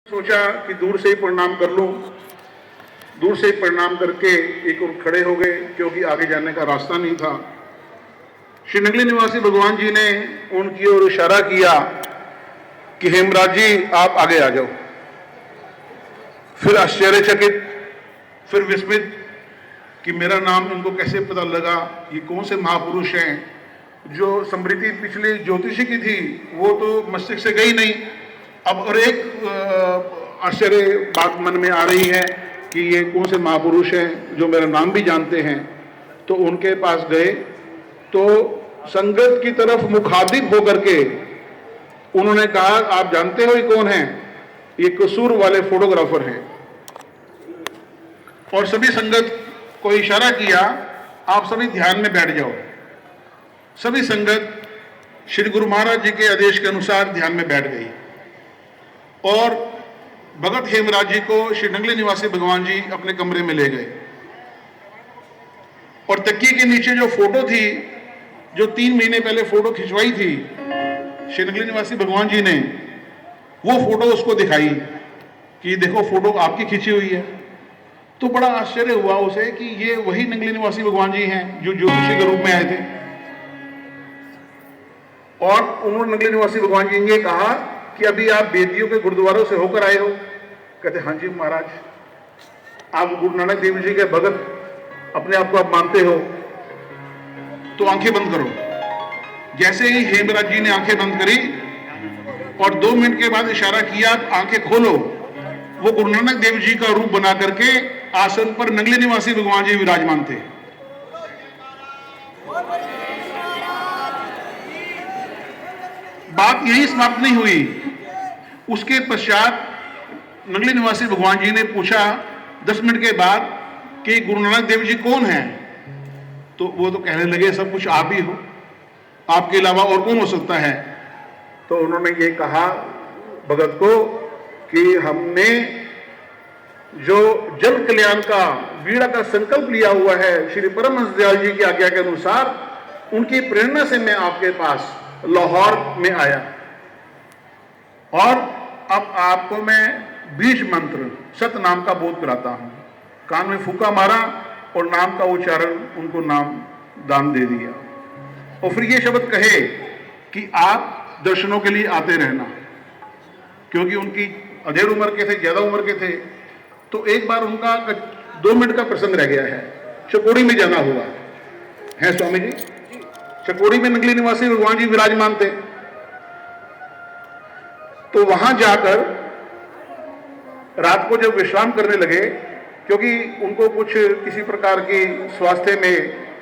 सोचा कि दूर से ही प्रणाम कर लूं। दूर से ही प्रणाम करके एक और खड़े हो गए क्योंकि आगे जाने का रास्ता नहीं था। श्री नगली निवासी भगवान जी ने उनकी ओर इशारा किया कि हेमराज जी आप आगे आ जाओ। फिर आश्चर्यचकित, फिर विस्मित कि मेरा नाम इनको कैसे पता लगा, ये कौन से महापुरुष हैं। जो स्मृति पिछली ज्योतिषी की थी वो तो मस्तिष्क से गई नहीं। अब और एक आश्चर्य बात मन में आ रही है कि ये कौन से महापुरुष हैं जो मेरा नाम भी जानते हैं। तो उनके पास गए तो संगत की तरफ मुखातिब होकर के उन्होंने कहा, आप जानते हो ये कौन हैं? ये कसूर वाले फोटोग्राफर हैं। और सभी संगत को इशारा किया, आप सभी ध्यान में बैठ जाओ। सभी संगत श्री गुरु महाराज जी के आदेश के अनुसार ध्यान में बैठ गई और भगत हेमराज जी को श्री नगली निवासी भगवान जी अपने कमरे में ले गए। और तकिए के नीचे जो फोटो थी, जो 3 महीने पहले फोटो खिंचवाई थी श्री नगली निवासी भगवान जी ने, वो फोटो उसको दिखाई कि देखो फोटो आपकी खींची हुई है। तो बड़ा आश्चर्य हुआ उसे कि ये वही नगली निवासी भगवान जी हैं जो ज्योतिषी के रूप में आए थे। और उन्होंने नगली निवासी भगवान जी ने कहा कि अभी आप बेदियों के गुरुद्वारों से होकर आए हो? कहते हाँ जी महाराज। आप गुरु नानक देव जी के भगत अपने आप को आप मानते हो? तो आंखें बंद करो। जैसे ही हेमराज जी ने आंखें बंद करी और 2 मिनट के बाद इशारा किया आंखें खोलो, वो गुरु नानक देव जी का रूप बना करके आसन पर नगली निवासी भगवान जी विराजमान थे। बात यही समाप्त नहीं हुई। उसके पश्चात नगली निवासी भगवान जी ने पूछा 10 मिनट के बाद कि गुरु नानक देव जी कौन हैं? तो वो तो कहने लगे सब कुछ आप ही हो, आपके अलावा और कौन हो सकता है? तो उन्होंने ये कहा भगत को कि हमने जो जन कल्याण का बीड़ा का संकल्प लिया हुआ है श्री परमहंस दयाल जी की आज्ञा के अनुसार, उनकी प्रेरणा से मैं आपके पास लाहौर में आया। और अब आपको मैं बीज मंत्र सत नाम का बोध कराता हूं। कान में फूका मारा और नाम का उच्चारण उनको नाम दान दे दिया। और फिर ये शब्द कहे कि आप दर्शनों के लिए आते रहना, क्योंकि उनकी अधेड़ उम्र के थे, ज्यादा उम्र के थे। तो एक बार उनका 2 मिनट का प्रसंग रह गया है, चकोड़ी में जाना हुआ है स्वामी जी। चकोड़ी में नगली निवासी भगवान जी विराजमान थे। तो वहां जाकर रात को जब विश्राम करने लगे, क्योंकि उनको कुछ किसी प्रकार की स्वास्थ्य में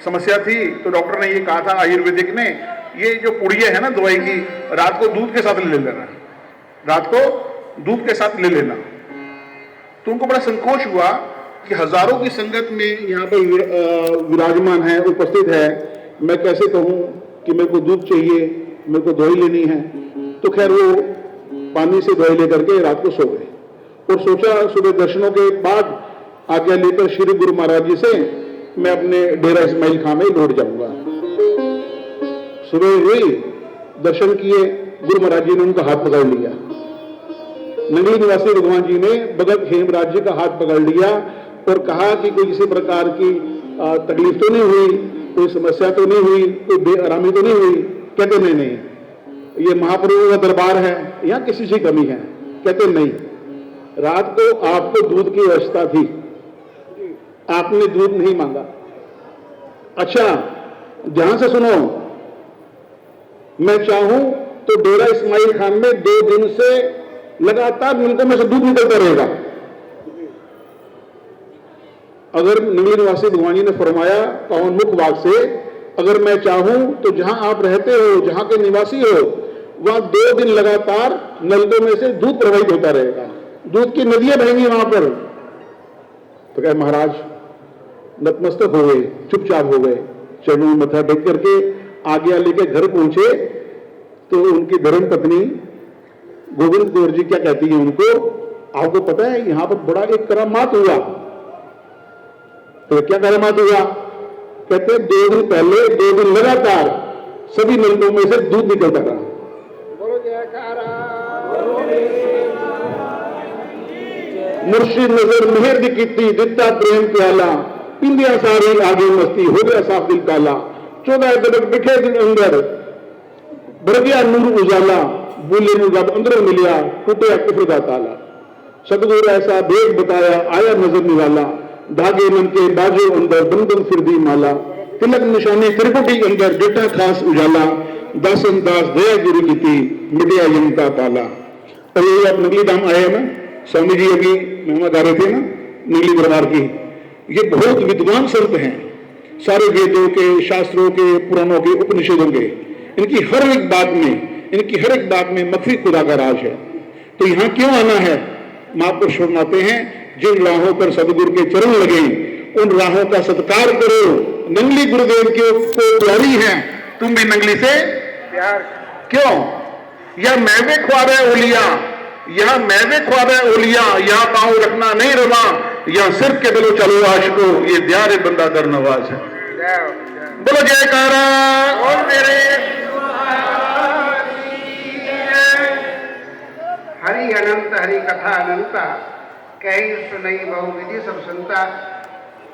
समस्या थी, तो डॉक्टर ने ये कहा था आयुर्वेदिक ने, ये जो पुड़िया है ना दवाई की, रात को दूध के साथ ले लेना, रात को दूध के साथ ले लेना। तो उनको बड़ा संकोच हुआ कि हजारों की संगत में यहाँ पर विराजमान है, उपस्थित है, मैं कैसे कहूँ कि मेरे को दूध चाहिए, मेरे को दवाई लेनी है। तो खैर वो पानी से दवाई लेकर के रात को सो गए और सोचा सुबह दर्शनों के बाद आज्ञा लेकर श्री गुरु महाराज जी से मैं अपने डेरा इस्माइल खां में लौट जाऊंगा। सुबह हुई, दर्शन किए, गुरु महाराज जी ने उनका हाथ पकड़ लिया। नगली निवासी भगवान जी ने भगत हेमराज जी का हाथ पकड़ लिया और कहा कि कोई किसी प्रकार की तकलीफ तो नहीं हुई, कोई समस्या तो नहीं हुई, कोई बेआरामी तो नहीं हुई? कहते नहीं, ये महाप्रभु का दरबार है, यहाँ किसी की कमी है। कहते नहीं, रात को आपको दूध की व्यवस्था थी, आपने दूध नहीं मांगा। अच्छा ध्यान से सुनो, मैं चाहूं तो डेरा इस्माइल खान में 2 दिन से लगातार मिलकों में से दूध निकलता रहेगा। अगर नगली निवासी भगवान जी ने फरमाया पावन मुख वाक से, अगर मैं चाहूं तो जहां आप रहते हो, जहां के निवासी हो, वहां 2 दिन लगातार नलकों में से दूध प्रवाहित होता रहेगा, दूध की नदियां बहेंगी वहां पर। तो कहे महाराज नतमस्तक हो गए, चुपचाप हो गए, चरणों में मत्था टेक करके आज्ञा लेके घर पहुंचे। तो उनकी धर्म पत्नी गोविंद कौर जी क्या कहती है उनको, आपको पता है यहां पर बड़ा एक करामात हुआ। तो क्या करामात हुआ? कहते 2 दिन पहले 2 दिन लगातार सभी नलकों में से दूध निकलता रहा। मुर्शिद नजर मेहर दी कीती दिता प्रेम प्याला पिंदिया सारी आगे मस्ती हो गया साफ दिल काला 14 दरक बिठे दिन अंदर बढ़ गया नूर उजाला बोले नु जब अंदर मिलिया टूटे कुफर का ताला सतगुरु ऐसा भेद बताया आया नजर निवाला धागे मन के बाजू अंदर बंधन फिर दी माला तिलक निशानी त्रिकुटी अंदर जटा खास उजाला दासन दास दया गुरु की थी मिटिया यमता पाला। और ये आप नगली धाम आए हैं ना, स्वामी जी अभी मेहमान आ रहे थे ना नगली दरबार की, ये बहुत विद्वान संत हैं, सारे वेदों के शास्त्रों के पुराणों के उपनिषदों के, इनकी हर एक बात में मखफी खुदा का राज है। तो यहाँ क्यों आना है? महापुरुष फरमाते हैं जिन राहों पर सदगुरु के चरण लगे उन राहों का सत्कार करो, नंगली गुरुदेव के को प्यारी है, तुम भी नंगली से प्यार क्यों? या मैवे ख्वाबे ओलिया, या मैवे ख्वाबे ओलिया, या पांव रखना नहीं रवा, या सिर के दिलो चलो आशिको, ये द्यारे बंदा दर नवाज है। बोलो जयकारा। और मेरे हरि अनंत हरि कथा अनंता कही सुनई बहु विधि सब सुनता।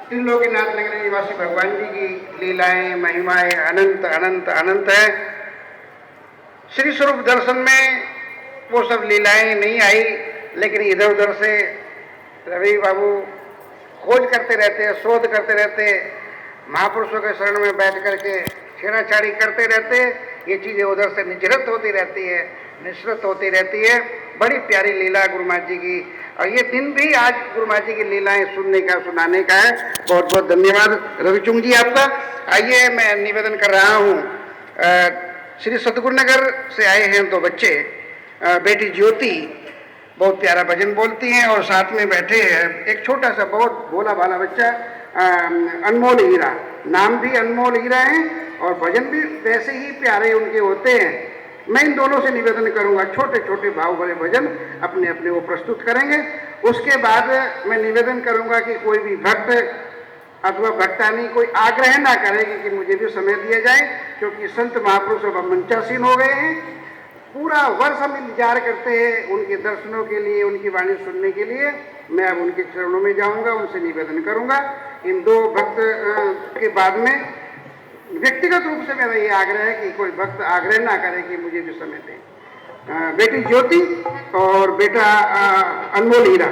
त्रिलोकीनाथ नगर निवासी भगवान जी की लीलाएं महिमाएं अनंत अनंत अनंत है। श्री स्वरूप दर्शन में वो सब लीलाएं नहीं आई, लेकिन इधर उधर से रवि बाबू खोज करते रहते हैं, शोध करते रहते हैं, महापुरुषों के शरण में बैठ करके छेड़ाछाड़ी करते रहते हैं। ये चीज़ें उधर से निजरत होती रहती है, निश्रत होती रहती है। बड़ी प्यारी लीला गुरु महाराज जी की, और ये दिन भी आज गुरु महाराज जी की लीलाएं सुनने का सुनाने का है। बहुत बहुत धन्यवाद रविचुंग जी आपका। आइए मैं निवेदन कर रहा हूँ, श्री सतगुरु नगर से आए हैं दो बच्चे, बेटी ज्योति बहुत प्यारा भजन बोलती हैं, और साथ में बैठे हैं एक छोटा सा बहुत भोला भाला बच्चा अनमोल हीरा, नाम भी अनमोल हीरा है और भजन भी वैसे ही प्यारे उनके होते हैं। मैं इन दोनों से निवेदन करूंगा, छोटे छोटे भाव भरे भजन अपने अपने वो प्रस्तुत करेंगे। उसके बाद मैं निवेदन करूंगा कि कोई भी भक्त अथवा भक्तानी कोई आग्रह ना करेगी कि मुझे भी समय दिया जाए, क्योंकि संत महापुरुष अब मंचासीन हो गए हैं। पूरा वर्ष हम इंतजार करते हैं उनके दर्शनों के लिए, उनकी वाणी सुनने के लिए। मैं अब उनके चरणों में जाऊंगा, उनसे निवेदन करूंगा। इन दो भक्त के बाद में व्यक्तिगत रूप से मेरा ये आग्रह है कि कोई भक्त आग्रह ना करे कि मुझे भी समय दे। बेटी ज्योति और बेटा अनमोल हीरा।